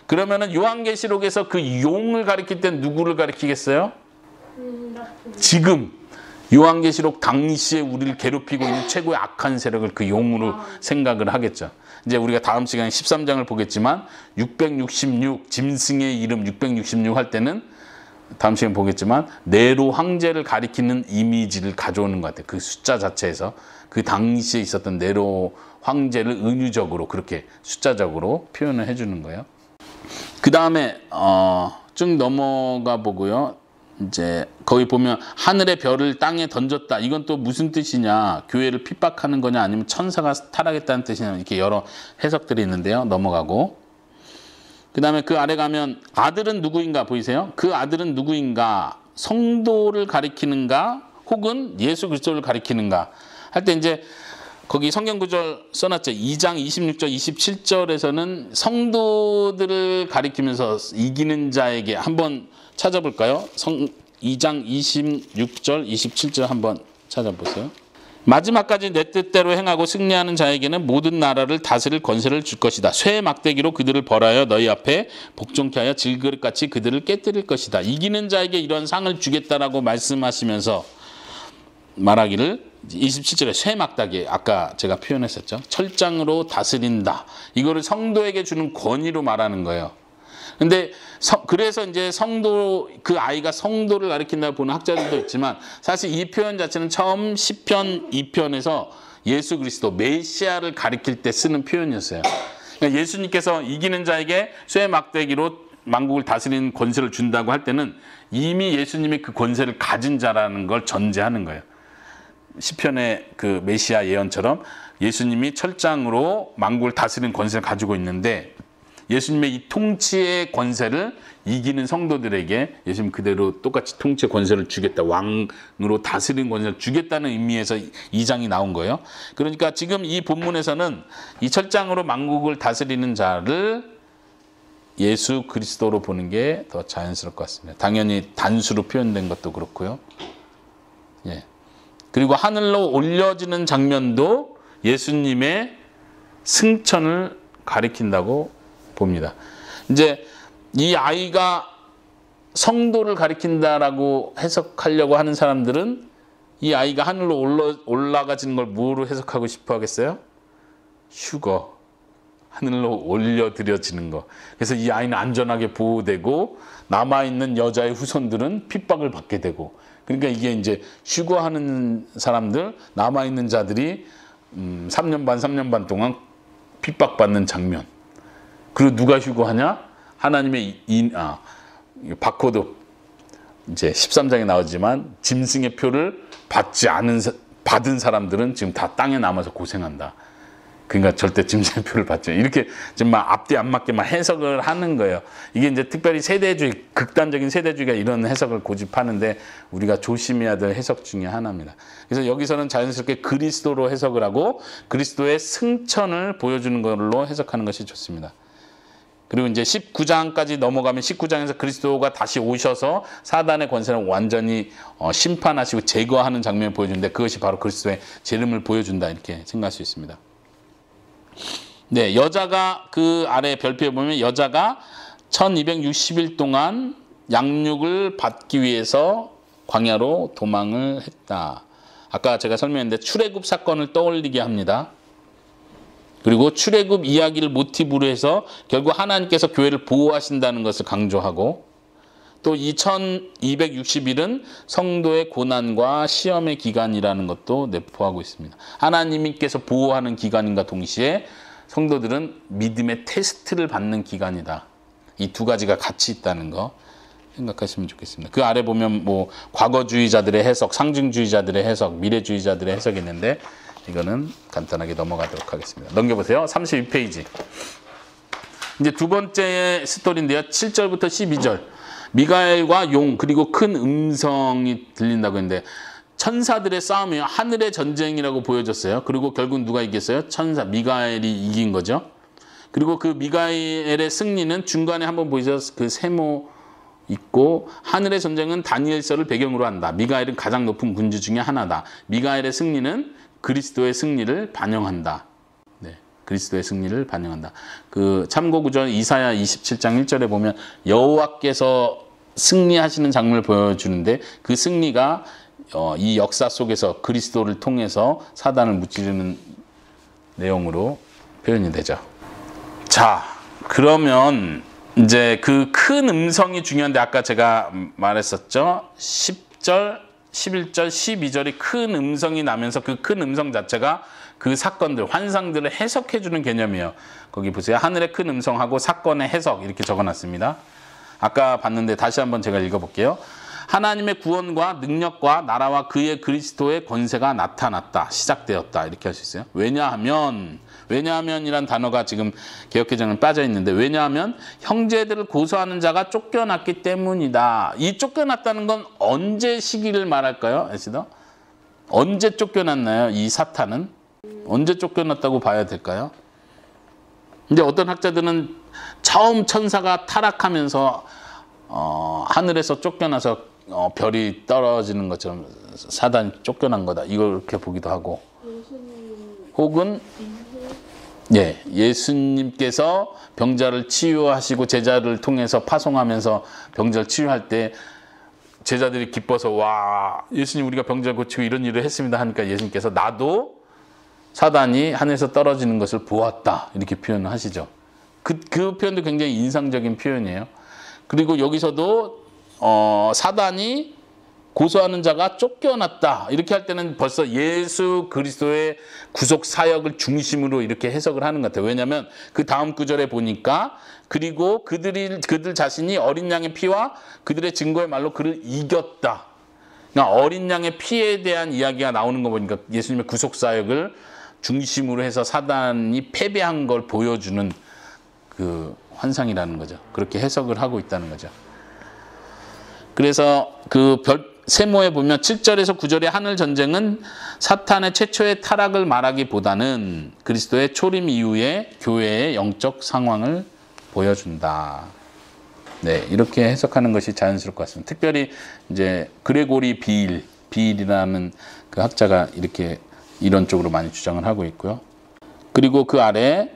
그러면은 요한계시록에서 그 용을 가리킬 때 누구를 가리키겠어요? 지금 요한계시록 당시에 우리를 괴롭히고 있는 최고의 악한 세력을 그 용으로 생각을 하겠죠. 이제 우리가 다음 시간에 13장을 보겠지만 666 짐승의 이름 666 할 때는 다음 시간에 보겠지만 네로 황제를 가리키는 이미지를 가져오는 것 같아요. 그 숫자 자체에서 그 당시에 있었던 네로 황제를 은유적으로 그렇게 숫자적으로 표현을 해주는 거예요. 그 다음에 쭉 넘어가 보고요. 이제 거기 보면 하늘의 별을 땅에 던졌다. 이건 또 무슨 뜻이냐? 교회를 핍박하는 거냐? 아니면 천사가 타락했다는 뜻이냐? 이렇게 여러 해석들이 있는데요. 넘어가고. 그 다음에 그 아래 가면 아들은 누구인가 보이세요? 그 아들은 누구인가? 성도를 가리키는가? 혹은 예수 그리스도를 가리키는가? 할 때 이제 거기 성경 구절 써놨죠. 2장 26절, 27절에서는 성도들을 가리키면서 이기는 자에게 한번 찾아볼까요? 2장 26절, 27절 한번 찾아보세요. 마지막까지 내 뜻대로 행하고 승리하는 자에게는 모든 나라를 다스릴 권세를 줄 것이다. 쇠 막대기로 그들을 벌하여 너희 앞에 복종케 하여 질그릇같이 그들을 깨뜨릴 것이다. 이기는 자에게 이런 상을 주겠다라고 말씀하시면서 말하기를 27절에 쇠 막대기, 아까 제가 표현했었죠. 철장으로 다스린다. 이거를 성도에게 주는 권위로 말하는 거예요. 근데 그래서 이제 성도, 그 아이가 성도를 가리킨다고 보는 학자들도 있지만 사실 이 표현 자체는 처음 시편 2편에서 예수 그리스도 메시아를 가리킬 때 쓰는 표현이었어요. 그러니까 예수님께서 이기는 자에게 쇠 막대기로 만국을 다스리는 권세를 준다고 할 때는 이미 예수님이 그 권세를 가진 자라는 걸 전제하는 거예요. 시편의 그 메시아 예언처럼 예수님이 철장으로 만국을 다스리는 권세를 가지고 있는데 예수님의 이 통치의 권세를 이기는 성도들에게 예수님 그대로 똑같이 통치의 권세를 주겠다. 왕으로 다스리는 권세를 주겠다는 의미에서 이 장이 나온 거예요. 그러니까 지금 이 본문에서는 이 철장으로 만국을 다스리는 자를 예수 그리스도로 보는 게 더 자연스러울 것 같습니다. 당연히 단수로 표현된 것도 그렇고요. 예. 그리고 하늘로 올려지는 장면도 예수님의 승천을 가리킨다고 봅니다. 이제 이 아이가 성도를 가리킨다라고 해석하려고 하는 사람들은 이 아이가 하늘로 올라가지는 걸 뭐로 해석하고 싶어 하겠어요? 휴거. 하늘로 올려드려지는 거. 그래서 이 아이는 안전하게 보호되고 남아있는 여자의 후손들은 핍박을 받게 되고, 그러니까 이게 이제 휴거하는 사람들, 남아있는 자들이 3년 반 동안 핍박받는 장면. 그리고 누가 휴거하냐? 하나님의 바코드 이제 13장에 나오지만 짐승의 표를 받은 사람들은 지금 다 땅에 남아서 고생한다. 그러니까 절대 짐승의 표를 받지. 이렇게 정말 앞뒤 안 맞게만 해석을 하는 거예요. 이게 이제 특별히 세대주의, 극단적인 세대주의가 이런 해석을 고집하는데 우리가 조심해야 될 해석 중에 하나입니다. 그래서 여기서는 자연스럽게 그리스도로 해석을 하고 그리스도의 승천을 보여주는 걸로 해석하는 것이 좋습니다. 그리고 이제 19장까지 넘어가면 19장에서 그리스도가 다시 오셔서 사단의 권세를 완전히 심판하시고 제거하는 장면을 보여주는데 그것이 바로 그리스도의 재림을 보여준다, 이렇게 생각할 수 있습니다. 네, 여자가 그 아래 별표에 보면 여자가 1260일 동안 양육을 받기 위해서 광야로 도망을 했다. 아까 제가 설명했는데 출애굽 사건을 떠올리게 합니다. 그리고 출애굽 이야기를 모티브로 해서 결국 하나님께서 교회를 보호하신다는 것을 강조하고, 또 이 1260일은 성도의 고난과 시험의 기간이라는 것도 내포하고 있습니다. 하나님께서 보호하는 기간인가 동시에 성도들은 믿음의 테스트를 받는 기간이다. 이 두 가지가 같이 있다는 거 생각하시면 좋겠습니다. 그 아래 보면 뭐 과거주의자들의 해석, 상징주의자들의 해석, 미래주의자들의 해석이 있는데 이거는 간단하게 넘어가도록 하겠습니다. 넘겨보세요. 32페이지. 이제 두 번째 스토리인데요. 7절부터 12절. 미가엘과 용, 그리고 큰 음성이 들린다고 했는데 천사들의 싸움이 하늘의 전쟁이라고 보여졌어요. 그리고 결국 누가 이겼어요? 천사, 미가엘이 이긴 거죠. 그리고 그 미가엘의 승리는 중간에 한번 보이셔서 그 세모 있고, 하늘의 전쟁은 다니엘서를 배경으로 한다. 미가엘은 가장 높은 군주 중에 하나다. 미가엘의 승리는 그리스도의 승리를 반영한다. 네, 그리스도의 승리를 반영한다. 그 참고 구절 이사야 27장 1절에 보면 여호와께서 승리하시는 장면을 보여주는데, 그 승리가 이 역사 속에서 그리스도를 통해서 사단을 무찌르는 내용으로 표현이 되죠. 자, 그러면 이제 그 큰 음성이 중요한데, 아까 제가 말했었죠. 10절, 11절, 12절이 큰 음성이 나면서 그 큰 음성 자체가 그 사건들, 환상들을 해석해주는 개념이에요. 거기 보세요. 하늘의 큰 음성하고 사건의 해석 이렇게 적어놨습니다. 아까 봤는데 다시 한번 제가 읽어볼게요. 하나님의 구원과 능력과 나라와 그의 그리스도의 권세가 나타났다. 시작되었다. 이렇게 할 수 있어요. 왜냐하면이란 단어가 지금 개역개정에 빠져 있는데, 왜냐하면 형제들을 고소하는 자가 쫓겨났기 때문이다. 이 쫓겨났다는 건 언제 시기를 말할까요? 에스더? 언제 쫓겨났나요? 이 사탄은? 언제 쫓겨났다고 봐야 될까요? 근데 어떤 학자들은 처음 천사가 타락하면서 하늘에서 쫓겨나서 별이 떨어지는 것처럼 사단이 쫓겨난 거다. 이렇게 보기도 하고, 혹은 예수님께서 병자를 치유하시고 제자를 통해서 파송하면서 병자를 치유할 때 제자들이 기뻐서 와, 예수님 우리가 병자를 고치고 이런 일을 했습니다 하니까 예수님께서 나도 사단이 하늘에서 떨어지는 것을 보았다. 이렇게 표현을 하시죠. 그 표현도 굉장히 인상적인 표현이에요. 그리고 여기서도 사단이 고소하는 자가 쫓겨났다. 이렇게 할 때는 벌써 예수 그리스도의 구속 사역을 중심으로 이렇게 해석을 하는 것 같아요. 왜냐하면 그 다음 구절에 보니까, 그리고 그들 자신이 어린 양의 피와 그들의 증거의 말로 그를 이겼다. 그러니까 어린 양의 피에 대한 이야기가 나오는 거 보니까 예수님의 구속 사역을 중심으로 해서 사단이 패배한 걸 보여주는 그 환상이라는 거죠. 그렇게 해석을 하고 있다는 거죠. 그래서 그 세모에 보면 7절에서 9절의 하늘 전쟁은 사탄의 최초의 타락을 말하기보다는 그리스도의 초림 이후의 교회의 영적 상황을 보여준다. 네, 이렇게 해석하는 것이 자연스러울 것 같습니다. 특별히 이제 그레고리 비일이라는 그 학자가 이렇게 이런 쪽으로 많이 주장을 하고 있고요. 그리고 그 아래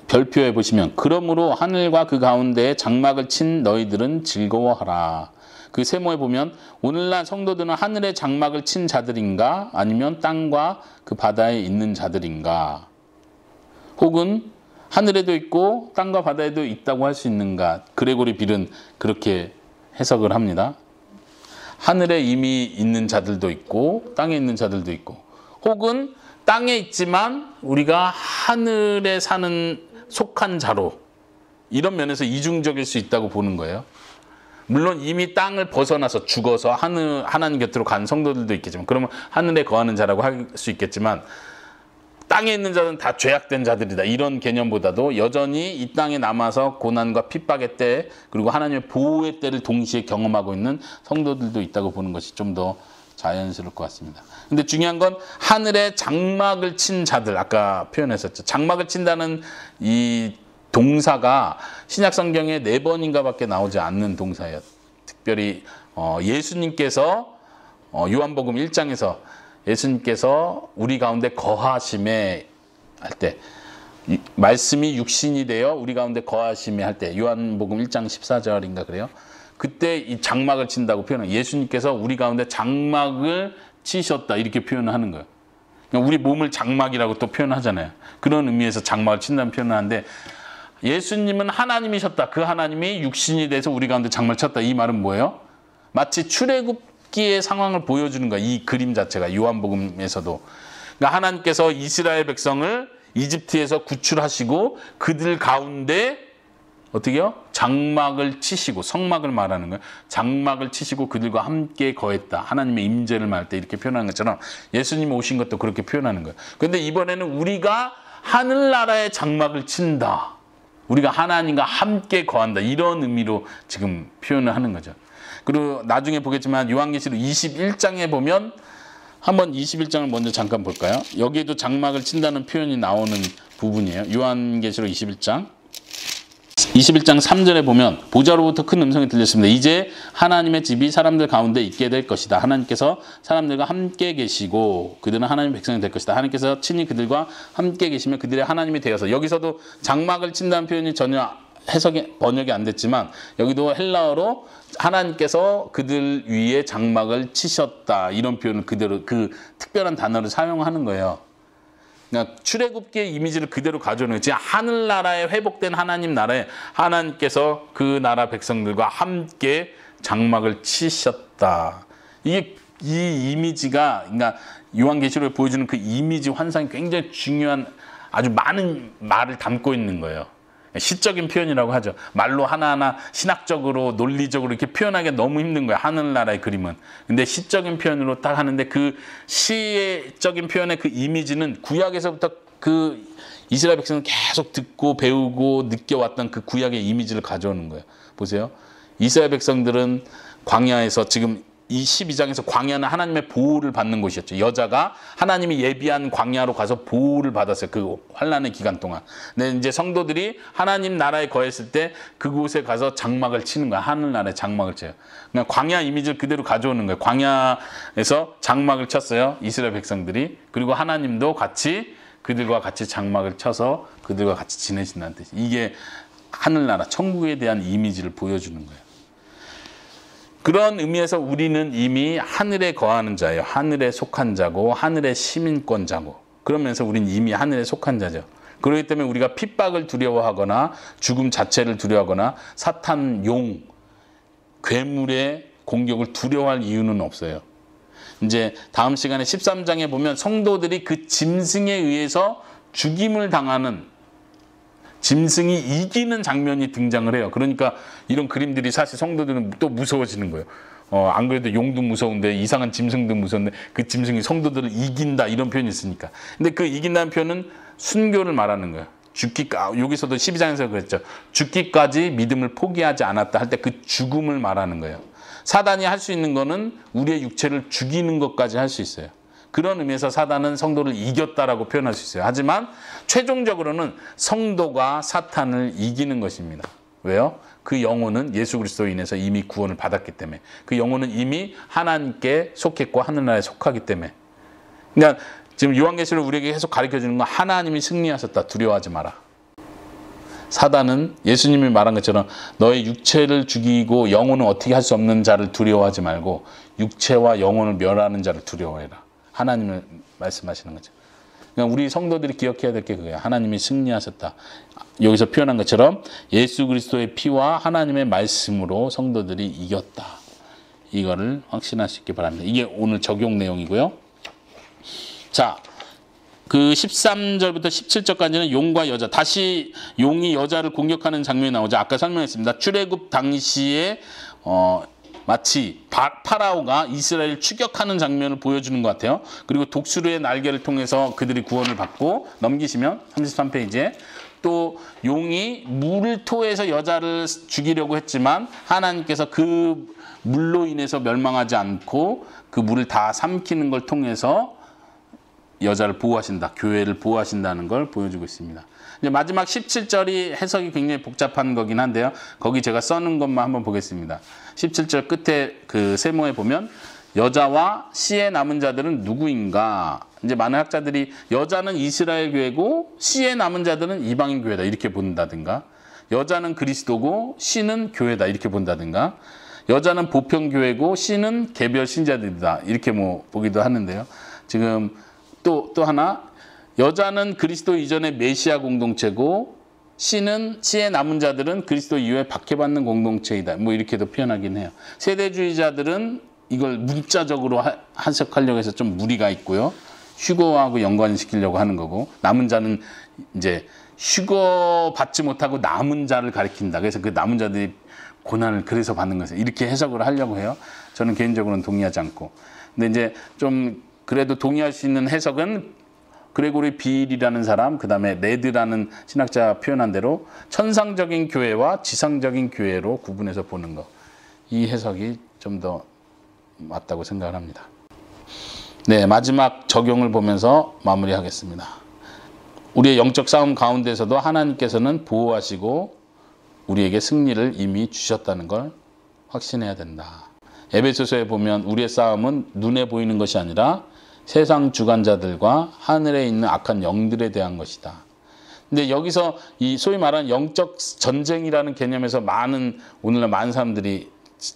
별표에 보시면, 그러므로 하늘과 그 가운데에 장막을 친 너희들은 즐거워하라. 그 세모에 보면 오늘날 성도들은 하늘에 장막을 친 자들인가, 아니면 땅과 그 바다에 있는 자들인가, 혹은 하늘에도 있고 땅과 바다에도 있다고 할 수 있는가. 그레고리 빌은 그렇게 해석을 합니다. 하늘에 이미 있는 자들도 있고 땅에 있는 자들도 있고, 혹은 땅에 있지만 우리가 하늘에 사는 속한 자로, 이런 면에서 이중적일 수 있다고 보는 거예요. 물론 이미 땅을 벗어나서 죽어서 하나님 곁으로 간 성도들도 있겠지만, 그러면 하늘에 거하는 자라고 할 수 있겠지만, 땅에 있는 자는 다 죄악된 자들이다. 이런 개념보다도 여전히 이 땅에 남아서 고난과 핍박의 때, 그리고 하나님의 보호의 때를 동시에 경험하고 있는 성도들도 있다고 보는 것이 좀 더 자연스러울 것 같습니다. 근데 중요한 건 하늘에 장막을 친 자들, 아까 표현했었죠. 장막을 친다는 이 동사가 신약 성경에 4번인가 밖에 나오지 않는 동사예요. 특별히 예수님께서 요한복음 1장에서 예수님께서 우리 가운데 거하심에 할 때, 말씀이 육신이 되어 우리 가운데 거하심에 할 때, 요한복음 1장 14절인가 그래요. 그때 이 장막을 친다고 표현해요. 예수님께서 우리 가운데 장막을 치셨다, 이렇게 표현을 하는 거예요. 그러니까 우리 몸을 장막이라고 또 표현하잖아요. 그런 의미에서 장막을 친다는 표현을 하는데, 예수님은 하나님이셨다. 그 하나님이 육신이 돼서 우리 가운데 장막을 쳤다. 이 말은 뭐예요? 마치 출애굽기의 상황을 보여주는 거야. 이 그림 자체가 요한복음에서도. 그러니까 하나님께서 이스라엘 백성을 이집트에서 구출하시고 그들 가운데 어떻게요? 장막을 치시고, 성막을 말하는 거예요. 장막을 치시고 그들과 함께 거했다. 하나님의 임재를 말할 때 이렇게 표현하는 것처럼 예수님이 오신 것도 그렇게 표현하는 거예요. 그런데 이번에는 우리가 하늘나라의 장막을 친다. 우리가 하나님과 함께 거한다. 이런 의미로 지금 표현을 하는 거죠. 그리고 나중에 보겠지만 요한계시록 21장에 보면, 한번 21장을 먼저 잠깐 볼까요? 여기에도 장막을 친다는 표현이 나오는 부분이에요. 요한계시록 21장. 21장 3절에 보면 보좌로부터 큰 음성이 들렸습니다. 이제 하나님의 집이 사람들 가운데 있게 될 것이다. 하나님께서 사람들과 함께 계시고 그들은 하나님의 백성이 될 것이다. 하나님께서 친히 그들과 함께 계시며 그들의 하나님이 되어서, 여기서도 장막을 친다는 표현이 전혀 번역이 안 됐지만 여기도 헬라어로 하나님께서 그들 위에 장막을 치셨다, 이런 표현을 그대로 그 특별한 단어를 사용하는 거예요. 그러니까 출애굽기의 이미지를 그대로 가져오는 거예요. 하늘나라에 회복된 하나님 나라에 하나님께서 그 나라 백성들과 함께 장막을 치셨다. 이게 이 이미지가, 그러니까 요한계시록에 보여주는 그 이미지 환상이 굉장히 중요한, 아주 많은 말을 담고 있는 거예요. 시적인 표현이라고 하죠. 말로 하나하나 신학적으로 논리적으로 이렇게 표현하기 너무 힘든 거예요. 하늘나라의 그림은. 근데 시적인 표현으로 딱 하는데 그 시적인 표현의 그 이미지는 구약에서부터 그 이스라엘 백성은 계속 듣고 배우고 느껴왔던 그 구약의 이미지를 가져오는 거예요. 보세요. 이스라엘 백성들은 광야에서, 지금 이 12장에서 광야는 하나님의 보호를 받는 곳이었죠. 여자가 하나님이 예비한 광야로 가서 보호를 받았어요. 그 환란의 기간 동안. 근데 이제 성도들이 하나님 나라에 거했을 때 그곳에 가서 장막을 치는 거야. 하늘나라에 장막을 쳐요. 그냥 광야 이미지를 그대로 가져오는 거예요. 광야에서 장막을 쳤어요. 이스라엘 백성들이. 그리고 하나님도 같이 그들과 같이 장막을 쳐서 그들과 같이 지내신다는 뜻이. 이게 하늘나라, 천국에 대한 이미지를 보여주는 거예요. 그런 의미에서 우리는 이미 하늘에 거하는 자예요. 하늘에 속한 자고 하늘의 시민권자고, 그러면서 우리는 이미 하늘에 속한 자죠. 그렇기 때문에 우리가 핍박을 두려워하거나 죽음 자체를 두려워하거나 사탄, 용, 괴물의 공격을 두려워할 이유는 없어요. 이제 다음 시간에 13장에 보면 성도들이 그 짐승에 의해서 죽임을 당하는, 짐승이 이기는 장면이 등장을 해요. 그러니까 이런 그림들이 사실 성도들은 또 무서워지는 거예요. 안 그래도 용도 무서운데 이상한 짐승도 무서운데 그 짐승이 성도들을 이긴다, 이런 표현이 있으니까. 근데 그 이긴다는 표현은 순교를 말하는 거예요. 여기서도 12장에서 그랬죠. 죽기까지 믿음을 포기하지 않았다 할 때 그 죽음을 말하는 거예요. 사단이 할 수 있는 거는 우리의 육체를 죽이는 것까지 할 수 있어요. 그런 의미에서 사단은 성도를 이겼다라고 표현할 수 있어요. 하지만 최종적으로는 성도가 사탄을 이기는 것입니다. 왜요? 그 영혼은 예수 그리스도로 인해서 이미 구원을 받았기 때문에, 그 영혼은 이미 하나님께 속했고 하늘나라에 속하기 때문에. 그러니까 지금 요한계시록 우리에게 계속 가르쳐주는 건 하나님이 승리하셨다, 두려워하지 마라. 사단은 예수님이 말한 것처럼 너의 육체를 죽이고 영혼은 어떻게 할 수 없는 자를 두려워하지 말고 육체와 영혼을 멸하는 자를 두려워해라. 하나님을 말씀하시는 거죠. 그러니까 우리 성도들이 기억해야 될 게 그거예요. 하나님이 승리하셨다. 여기서 표현한 것처럼 예수 그리스도의 피와 하나님의 말씀으로 성도들이 이겼다. 이거를 확신하시기 바랍니다. 이게 오늘 적용 내용이고요. 자, 그 13절부터 17절까지는 용과 여자, 다시 용이 여자를 공격하는 장면이 나오죠. 아까 설명했습니다. 출애굽 당시에 마치 파라오가 이스라엘을 추격하는 장면을 보여주는 것 같아요. 그리고 독수리의 날개를 통해서 그들이 구원을 받고, 넘기시면 33페이지에 또 용이 물을 토해서 여자를 죽이려고 했지만 하나님께서 그 물로 인해서 멸망하지 않고 그 물을 다 삼키는 걸 통해서 여자를 보호하신다, 교회를 보호하신다는 걸 보여주고 있습니다. 이제 마지막 17절이 해석이 굉장히 복잡한 거긴 한데요. 거기 제가 써놓은 것만 한번 보겠습니다. 17절 끝에 그 세모에 보면 여자와 씨에 남은 자들은 누구인가? 이제 많은 학자들이 여자는 이스라엘 교회고 씨에 남은 자들은 이방인 교회다, 이렇게 본다든가, 여자는 그리스도고 씨는 교회다, 이렇게 본다든가, 여자는 보편교회고 씨는 개별 신자들이다, 이렇게 뭐 보기도 하는데요. 지금 또 하나, 여자는 그리스도 이전의 메시아 공동체고 씨의 남은 자들은 그리스도 이후에 박해받는 공동체이다, 뭐 이렇게도 표현하긴 해요. 세대주의자들은 이걸 문자적으로 해석하려고 해서 좀 무리가 있고요. 휴거하고 연관시키려고 하는 거고, 남은 자는 이제 휴거 받지 못하고 남은 자를 가리킨다. 그래서 그 남은 자들이 고난을 그래서 받는 것을 이렇게 해석을 하려고 해요. 저는 개인적으로는 동의하지 않고. 근데 이제 좀 그래도 동의할 수 있는 해석은 그레고리 비일이라는 사람, 그 다음에 레드라는 신학자 표현한 대로 천상적인 교회와 지상적인 교회로 구분해서 보는 거. 이 해석이 좀 더 맞다고 생각을 합니다. 네, 마지막 적용을 보면서 마무리하겠습니다. 우리의 영적 싸움 가운데서도 하나님께서는 보호하시고 우리에게 승리를 이미 주셨다는 걸 확신해야 된다. 에베소서에 보면 우리의 싸움은 눈에 보이는 것이 아니라 세상 주관자들과 하늘에 있는 악한 영들에 대한 것이다. 근데 여기서 이 소위 말하는 영적 전쟁이라는 개념에서 오늘날 많은 사람들이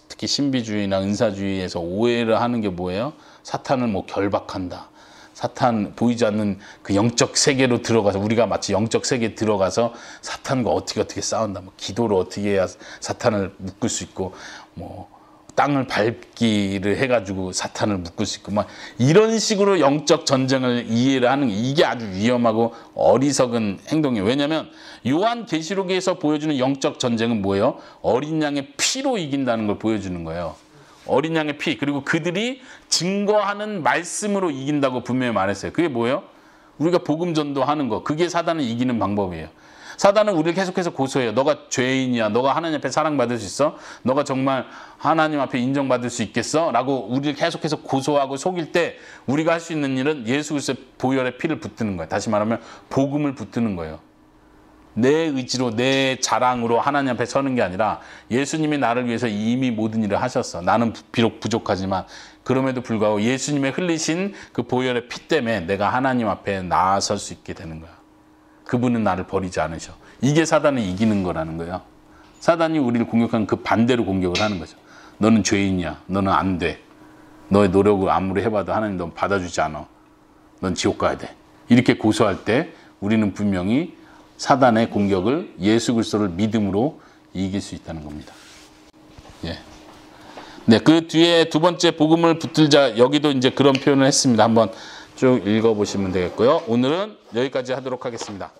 특히 신비주의나 은사주의에서 오해를 하는 게 뭐예요? 사탄을 뭐 결박한다. 사탄 보이지 않는 그 영적 세계로 들어가서 우리가 마치 영적 세계에 들어가서 사탄과 어떻게 싸운다. 뭐 기도를 어떻게 해야 사탄을 묶을 수 있고 뭐 땅을 밟기를 해가지고 사탄을 묶을 수 있고 막 이런 식으로 영적 전쟁을 이해를 하는 게 이게 아주 위험하고 어리석은 행동이에요. 왜냐하면 요한계시록에서 보여주는 영적 전쟁은 뭐예요? 어린 양의 피로 이긴다는 걸 보여주는 거예요. 어린 양의 피, 그리고 그들이 증거하는 말씀으로 이긴다고 분명히 말했어요. 그게 뭐예요? 우리가 복음 전도하는 거. 그게 사단을 이기는 방법이에요. 사단은 우리를 계속해서 고소해요. 너가 죄인이야. 너가 하나님 앞에 사랑받을 수 있어? 너가 정말 하나님 앞에 인정받을 수 있겠어? 라고 우리를 계속해서 고소하고 속일 때 우리가 할 수 있는 일은 예수 그리스도의 보혈의 피를 붙드는 거예요. 다시 말하면 복음을 붙드는 거예요. 내 의지로 내 자랑으로 하나님 앞에 서는 게 아니라 예수님이 나를 위해서 이미 모든 일을 하셨어. 나는 비록 부족하지만 그럼에도 불구하고 예수님의 흘리신 그 보혈의 피 때문에 내가 하나님 앞에 나아설 수 있게 되는 거야. 그분은 나를 버리지 않으셔. 이게 사단을 이기는 거라는 거예요. 사단이 우리를 공격하는 그 반대로 공격을 하는 거죠. 너는 죄인이야. 너는 안 돼. 너의 노력을 아무리 해봐도 하나님 넌 받아주지 않아. 넌 지옥 가야 돼. 이렇게 고소할 때 우리는 분명히 사단의 공격을 예수 그리스도를 믿음으로 이길 수 있다는 겁니다. 예. 네, 그 뒤에 두 번째 복음을 붙들자, 여기도 이제 그런 표현을 했습니다. 한번 쭉 읽어보시면 되겠고요. 오늘은 여기까지 하도록 하겠습니다.